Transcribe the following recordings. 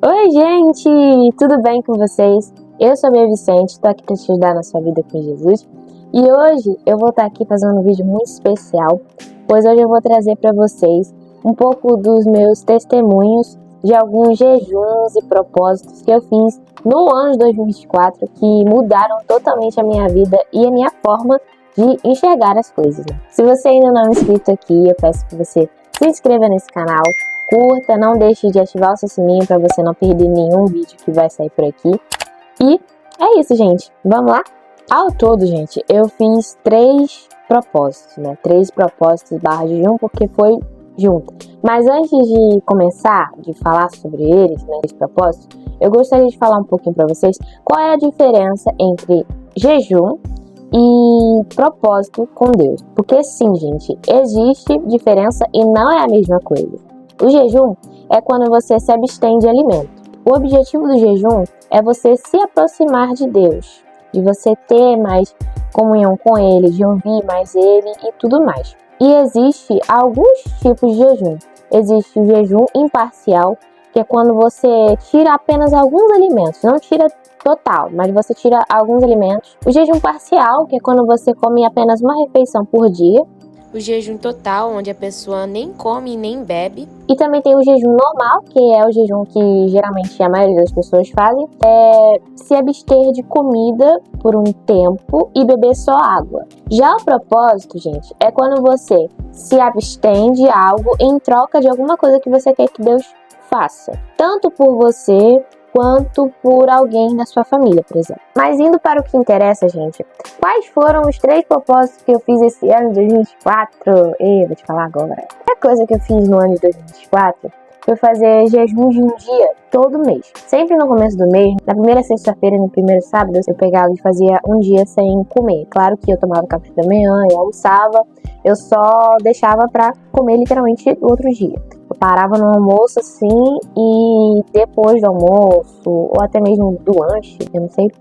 Oi, gente! Tudo bem com vocês? Eu sou a Bia Vicente, estou aqui para te ajudar na sua vida com Jesus. E hoje eu vou estar aqui fazendo um vídeo muito especial, pois hoje eu vou trazer para vocês um pouco dos meus testemunhos de alguns jejuns e propósitos que eu fiz no ano de 2024 que mudaram totalmente a minha vida e a minha forma de enxergar as coisas. Se você ainda não é inscrito aqui, eu peço que você se inscreva nesse canal, curta, não deixe de ativar o seu sininho para você não perder nenhum vídeo que vai sair por aqui. E é isso, gente. Vamos lá? Ao todo, gente, eu fiz 3 propósitos, né? 3 propósitos / jejum, porque foi junto. Mas antes de começar de falar sobre eles, né, os propósitos, eu gostaria de falar um pouquinho para vocês qual é a diferença entre jejum e propósito com Deus. Porque sim, gente, existe diferença e não é a mesma coisa. O jejum é quando você se abstém de alimento. O objetivo do jejum é você se aproximar de Deus, de você ter mais comunhão com Ele, de ouvir mais Ele e tudo mais. E existe alguns tipos de jejum. Existe o jejum imparcial, que é quando você tira apenas alguns alimentos, não tira total, mas você tira alguns alimentos. O jejum parcial, que é quando você come apenas uma refeição por dia. O jejum total, onde a pessoa nem come e nem bebe. E também tem o jejum normal, que é o jejum que geralmente a maioria das pessoas fazem, é se abster de comida por um tempo e beber só água. Já o propósito, gente, é quando você se abstém de algo em troca de alguma coisa que você quer que Deus faça. Tanto por você quanto por alguém da sua família, por exemplo. Mas indo para o que interessa, gente, quais foram os 3 propósitos que eu fiz esse ano de 2024? Eu vou te falar agora. A coisa que eu fiz no ano de 2024 foi fazer jejum de um dia todo mês. Sempre no começo do mês, na primeira sexta-feira e no primeiro sábado, eu pegava e fazia um dia sem comer. Claro que eu tomava café da manhã, eu almoçava, eu só deixava pra comer literalmente no outro dia. Eu parava no almoço assim e depois do almoço, ou até mesmo do lanche, eu não sei,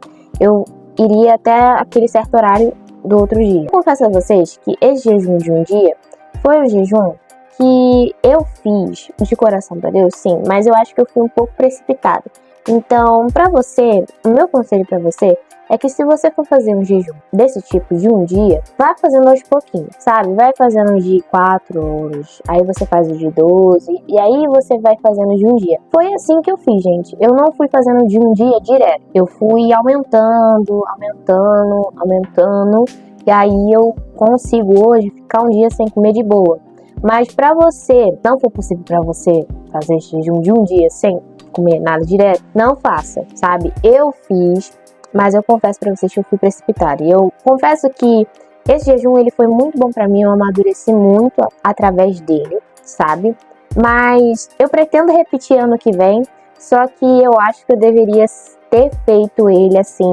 eu iria até aquele certo horário do outro dia. Eu confesso a vocês que esse jejum de um dia foi um jejum que eu fiz de coração para Deus, sim, mas eu acho que eu fui um pouco precipitada. Então, para você, o meu conselho para você é que se você for fazer um jejum desse tipo de um dia, vai fazendo aos pouquinhos, sabe? Vai fazendo de 4 horas, aí você faz o de 12, e aí você vai fazendo de um dia. Foi assim que eu fiz, gente. Eu não fui fazendo de um dia direto. Eu fui aumentando, e aí eu consigo hoje ficar um dia sem comer de boa. Mas para você, não for possível para você fazer esse jejum de um dia sem comer nada direto, não faça, sabe? Eu fiz, mas eu confesso para vocês que eu fui precipitada. E eu confesso que esse jejum ele foi muito bom para mim, eu amadureci muito através dele, sabe? Mas eu pretendo repetir ano que vem, só que eu acho que eu deveria ter feito ele assim,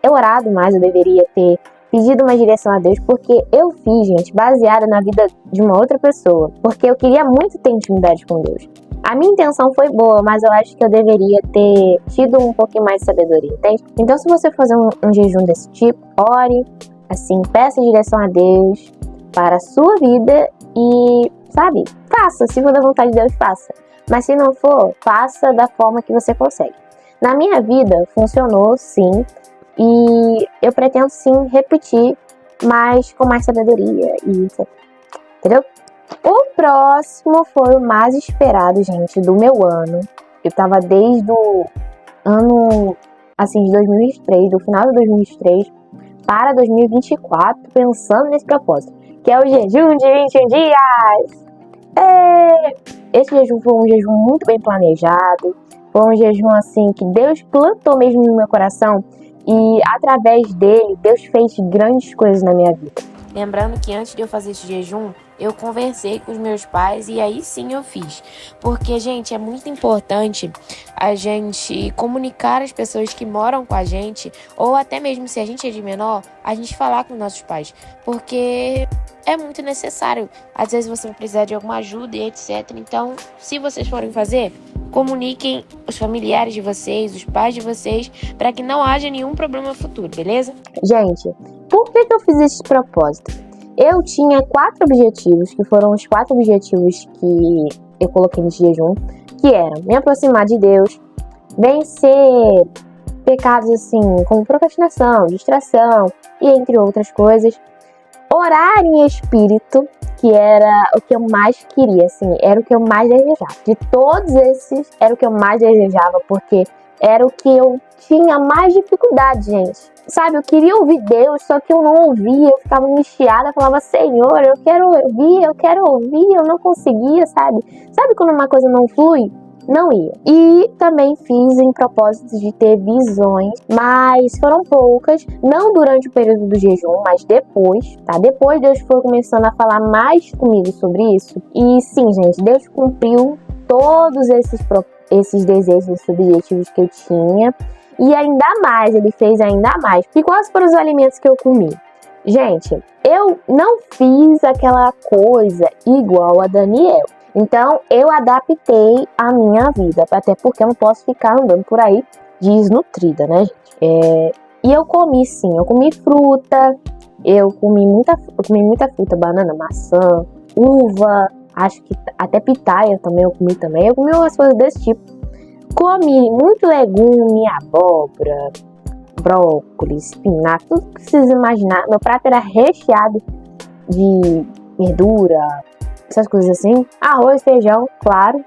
eu orado mais, eu deveria ter pedido uma direção a Deus, porque eu fiz, gente, baseada na vida de uma outra pessoa, porque eu queria muito ter intimidade com Deus. A minha intenção foi boa, mas eu acho que eu deveria ter tido um pouquinho mais de sabedoria, entende? Então, se você fazer um jejum desse tipo, ore, assim, peça direção a Deus para a sua vida e, sabe, faça. Se for da vontade de Deus, faça. Mas se não for, faça da forma que você consegue. Na minha vida, funcionou, sim, e eu pretendo sim repetir, mas com mais sabedoria e etc. Entendeu? O próximo foi o mais esperado, gente, do meu ano. Eu tava desde o ano, assim, de 2023, do final de 2023 para 2024, pensando nesse propósito, que é o jejum de 21 dias. Esse jejum foi um jejum muito bem planejado, foi um jejum, assim, que Deus plantou mesmo no meu coração. E através dele, Deus fez grandes coisas na minha vida. Lembrando que antes de eu fazer esse jejum, eu conversei com os meus pais e aí sim eu fiz. Porque, gente, é muito importante a gente comunicar às pessoas que moram com a gente, ou até mesmo se a gente é de menor, a gente falar com nossos pais. Porque é muito necessário. Às vezes você vai precisar de alguma ajuda e etc. Então, se vocês forem fazer, comuniquem os familiares de vocês, os pais de vocês, para que não haja nenhum problema futuro, beleza? Gente, por que eu fiz esse propósito? Eu tinha 4 objetivos, que foram os 4 objetivos que eu coloquei nesse jejum, que era me aproximar de Deus, vencer pecados assim como procrastinação, distração e entre outras coisas, orar em espírito, que era o que eu mais queria, assim, era o que eu mais desejava. De todos esses, era o que eu mais desejava, porque era o que eu tinha mais dificuldade, gente. Sabe, eu queria ouvir Deus, só que eu não ouvia, eu ficava angustiada, falava, Senhor, eu quero ouvir, eu não conseguia, sabe? Sabe quando uma coisa não flui? Não ia. E também fiz em propósitos de ter visões, mas foram poucas, não durante o período do jejum, mas depois, tá? Depois Deus foi começando a falar mais comigo sobre isso. E sim, gente, Deus cumpriu todos esses desejos, esses objetivos que eu tinha. E ainda mais, ele fez ainda mais. E quais foram os alimentos que eu comi? Gente, eu não fiz aquela coisa igual a Daniel. Então, eu adaptei a minha vida, até porque eu não posso ficar andando por aí desnutrida, né, gente? E eu comi, sim, eu comi fruta, eu comi muita fruta, banana, maçã, uva, acho que até pitaia também eu comi umas coisas desse tipo. Comi muito legume, abóbora, brócolis, espinafre, tudo que vocês imaginar. Meu prato era recheado de verdura, essas coisas assim, arroz, feijão, claro.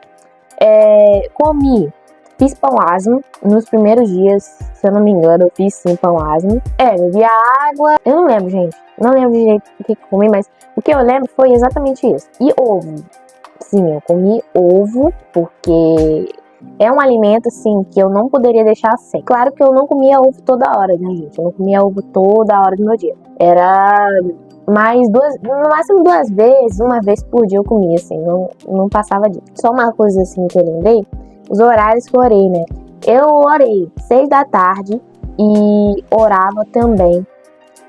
Fiz pão asmo nos primeiros dias, se eu não me engano, eu fiz sim pão asmo. Bebi água, eu não lembro, gente, não lembro de jeito o que comi, mas o que eu lembro foi exatamente isso. E ovo, sim, eu comi ovo, porque é um alimento, assim, que eu não poderia deixar sem. Claro que eu não comia ovo toda hora, né, gente, eu não comia ovo toda hora do meu dia. Era mais no máximo 2 vezes, 1 vez por dia eu comia, assim, não passava disso. Só uma coisa assim que eu lembrei, os horários que eu orei, né? Eu orei 6 da tarde e orava também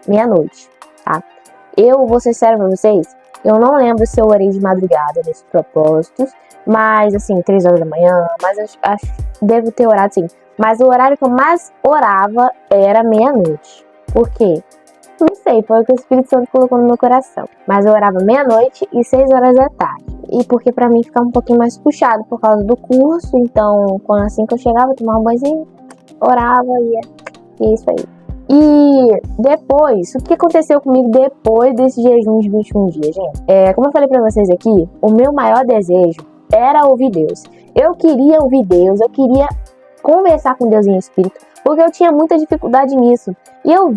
meia-noite, tá? Eu vou ser sério pra vocês, eu não lembro se eu orei de madrugada nesses propósitos, mas assim, 3 horas da manhã, mas acho devo ter orado sim. Mas o horário que eu mais orava era meia-noite. Por quê? Não sei, foi o que o Espírito Santo colocou no meu coração. Mas eu orava meia-noite e 6 horas da tarde. E porque pra mim ficava um pouquinho mais puxado por causa do curso. Então, quando assim que eu chegava, eu tomava um banhozinho, orava e é isso aí. E depois, o que aconteceu comigo depois desse jejum de 21 dias, gente? Como eu falei pra vocês aqui, o meu maior desejo era ouvir Deus. Eu queria ouvir Deus, eu queria conversar com Deus em espírito, porque eu tinha muita dificuldade nisso. E eu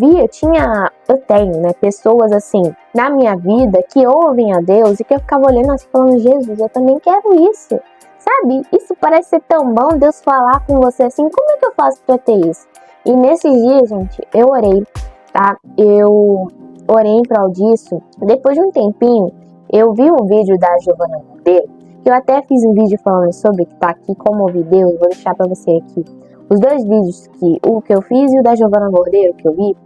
tenho, né, pessoas assim, na minha vida, que ouvem a Deus e que eu ficava olhando assim, falando, Jesus, eu também quero isso. Sabe? Isso parece ser tão bom, Deus falar com você assim, como é que eu faço pra ter isso? E nesses dias, gente, eu orei, tá? Eu orei em prol disso. Depois de um tempinho, eu vi um vídeo da Giovana Monteiro, que eu até fiz um vídeo falando sobre, que tá aqui, como ouvir Deus, vou deixar pra você aqui. Os 2 vídeos, o que eu fiz e o da Giovana Monteiro, que eu vi,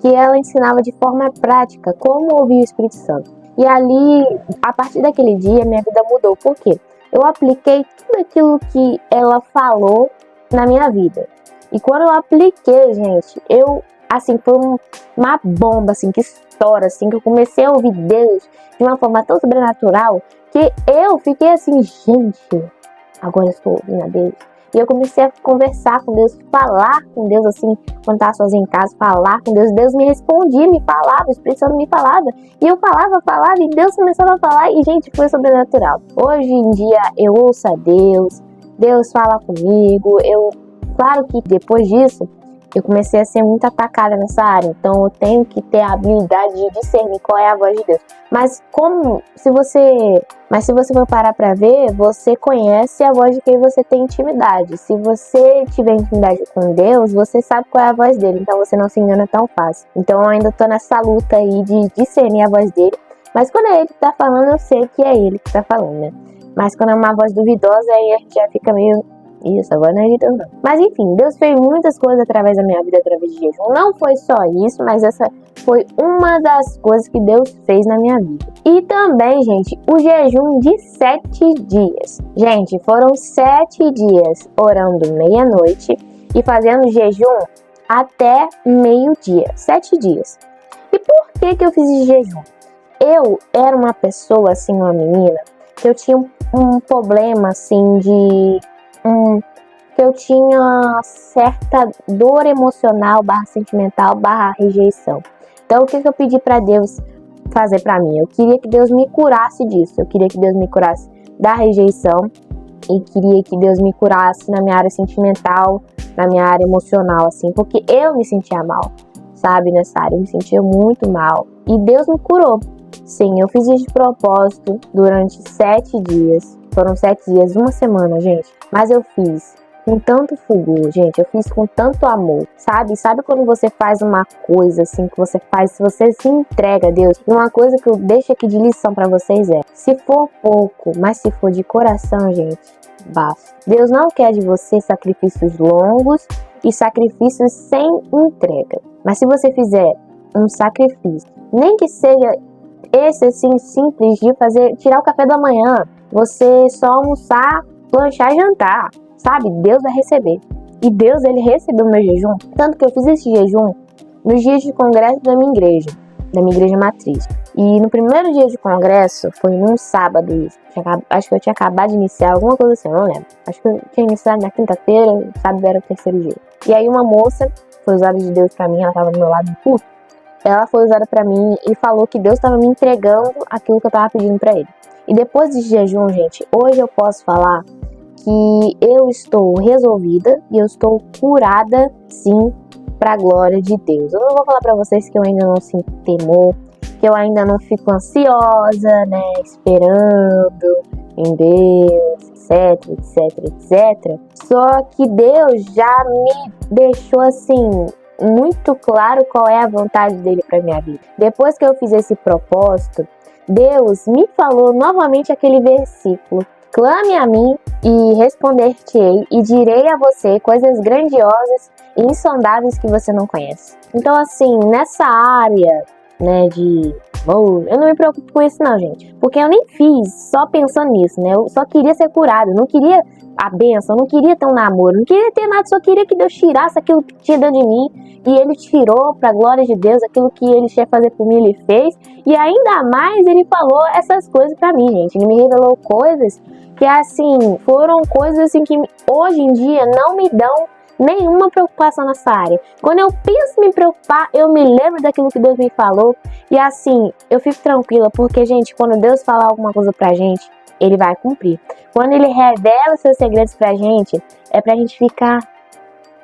que ela ensinava de forma prática como ouvir o Espírito Santo. E ali, a partir daquele dia, minha vida mudou. Por quê? Eu apliquei tudo aquilo que ela falou na minha vida. E quando eu apliquei, gente, foi uma bomba, assim, que estoura, assim, que eu comecei a ouvir Deus de uma forma tão sobrenatural, que eu fiquei assim, gente, agora eu estou ouvindo a Deus. E eu comecei a conversar com Deus, falar com Deus, assim, quando estava sozinha em casa, falar com Deus. Deus me respondia, me falava, o Espírito Santo me falava. E eu falava, e Deus começava a falar, e, gente, foi sobrenatural. Hoje em dia, eu ouço a Deus, Deus fala comigo. Claro que depois disso, eu comecei a ser muito atacada nessa área. Então, eu tenho que ter a habilidade de discernir qual é a voz de Deus. Mas se você for parar pra ver, você conhece a voz de quem você tem intimidade. Se você tiver intimidade com Deus, você sabe qual é a voz dele. Então, você não se engana tão fácil. Então, eu ainda tô nessa luta aí de discernir a voz dele. Mas quando é ele que tá falando, eu sei que é ele que tá falando, né? Mas quando é uma voz duvidosa, aí a gente já fica meio... Isso, agora não é de Deus não. Mas enfim, Deus fez muitas coisas através da minha vida, através de jejum. Não foi só isso, mas essa foi uma das coisas que Deus fez na minha vida. E também, gente, o jejum de 7 dias. Gente, foram 7 dias orando meia-noite e fazendo jejum até meio-dia. 7 dias. E por que eu fiz esse jejum? Eu era uma pessoa, assim, uma menina, que eu tinha um problema, assim, que eu tinha certa dor emocional, /sentimental, /rejeição. Então, o que eu pedi para Deus fazer para mim? Eu queria que Deus me curasse disso. Eu queria que Deus me curasse da rejeição e queria que Deus me curasse na minha área sentimental, na minha área emocional, assim, porque eu me sentia mal, sabe, nessa área. Eu me sentia muito mal. E Deus me curou. Sim, eu fiz isso de propósito durante 7 dias. Foram 7 dias, uma semana, gente. Mas eu fiz com tanto fulgor, gente. Eu fiz com tanto amor, sabe? Sabe quando você faz uma coisa assim, que você faz, se você se entrega a Deus? E uma coisa que eu deixo aqui de lição pra vocês é: se for pouco, mas se for de coração, gente, basta. Deus não quer de você sacrifícios longos e sacrifícios sem entrega. Mas se você fizer um sacrifício, nem que seja esse assim simples de tirar o café da manhã, você só almoçar, lanchar e jantar, sabe? Deus vai receber. E Deus, ele recebeu o meu jejum. Tanto que eu fiz esse jejum nos dias de congresso da minha igreja matriz. E no primeiro dia de congresso, foi num sábado isso. Acho que eu tinha acabado de iniciar, alguma coisa assim, eu não lembro. Acho que eu tinha iniciado na quinta-feira, sábado era o terceiro dia. E aí uma moça foi usada de Deus pra mim, ela tava do meu lado, ela foi usada pra mim e falou que Deus estava me entregando aquilo que eu tava pedindo pra ele. E depois desse jejum, gente, hoje eu posso falar que eu estou resolvida e eu estou curada, sim, pra glória de Deus. Eu não vou falar pra vocês que eu ainda não sinto temor, que eu ainda não fico ansiosa, né, esperando em Deus, etc. Só que Deus já me deixou assim muito claro qual é a vontade dele para minha vida. Depois que eu fiz esse propósito, Deus me falou novamente aquele versículo: clame a mim e responder-te-ei e direi a você coisas grandiosas e insondáveis que você não conhece. Então, assim, nessa área, né, eu não me preocupo com isso não, gente, porque eu nem fiz só pensando nisso, né? Eu só queria ser curado, não queria a bênção, não queria ter um namoro, não queria ter nada, só queria que Deus tirasse aquilo que tinha dentro de mim. E ele tirou, pra glória de Deus, aquilo que ele tinha fazer por mim, ele fez. E ainda mais, ele falou essas coisas pra mim, gente. Ele me revelou coisas que, assim, foram coisas assim que hoje em dia não me dão nenhuma preocupação nessa área. Quando eu penso em me preocupar, eu me lembro daquilo que Deus me falou. E assim, eu fico tranquila, porque, gente, quando Deus falar alguma coisa pra gente, ele vai cumprir. Quando ele revela seus segredos pra gente, é pra gente ficar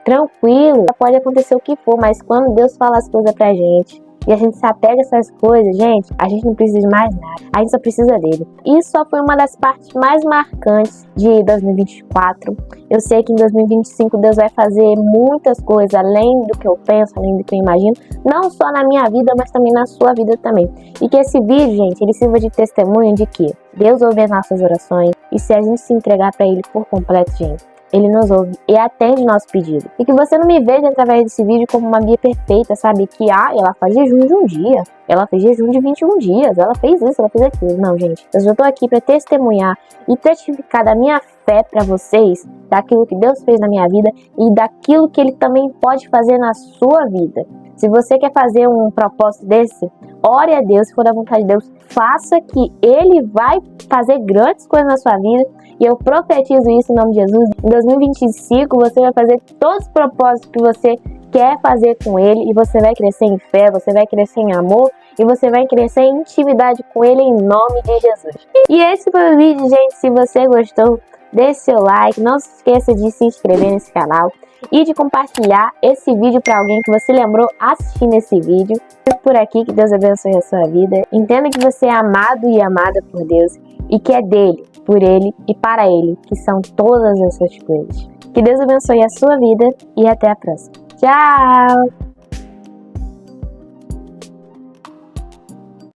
tranquilo. Pode acontecer o que for, mas quando Deus fala as coisas pra gente e a gente se apega a essas coisas, gente, a gente não precisa de mais nada. A gente só precisa dele. Isso só foi uma das partes mais marcantes de 2024. Eu sei que em 2025 Deus vai fazer muitas coisas, além do que eu penso, além do que eu imagino. Não só na minha vida, mas também na sua vida também. E que esse vídeo, gente, ele sirva de testemunho de que Deus ouve as nossas orações. E se a gente se entregar pra ele por completo, gente, ele nos ouve e atende nosso pedido. E que você não me veja através desse vídeo como uma Bia perfeita, sabe? Que, ela faz jejum de um dia, ela fez jejum de 21 dias, ela fez isso, ela fez aquilo. Não, gente, eu já tô aqui pra testemunhar e testificar da minha fé pra vocês, daquilo que Deus fez na minha vida e daquilo que ele também pode fazer na sua vida. Se você quer fazer um propósito desse, ore a Deus, se for da vontade de Deus, faça, que ele vai fazer grandes coisas na sua vida. E eu profetizo isso em nome de Jesus. Em 2025 você vai fazer todos os propósitos que você quer fazer com ele. E você vai crescer em fé, você vai crescer em amor. E você vai crescer em intimidade com ele em nome de Jesus. E esse foi o vídeo, gente. Se você gostou, deixe seu like. Não se esqueça de se inscrever nesse canal. E de compartilhar esse vídeo para alguém que você lembrou assistindo esse vídeo. Por aqui, que Deus abençoe a sua vida. Entenda que você é amado e amada por Deus. E que é dele, por ele e para ele, que são todas essas coisas. Que Deus abençoe a sua vida e até a próxima. Tchau!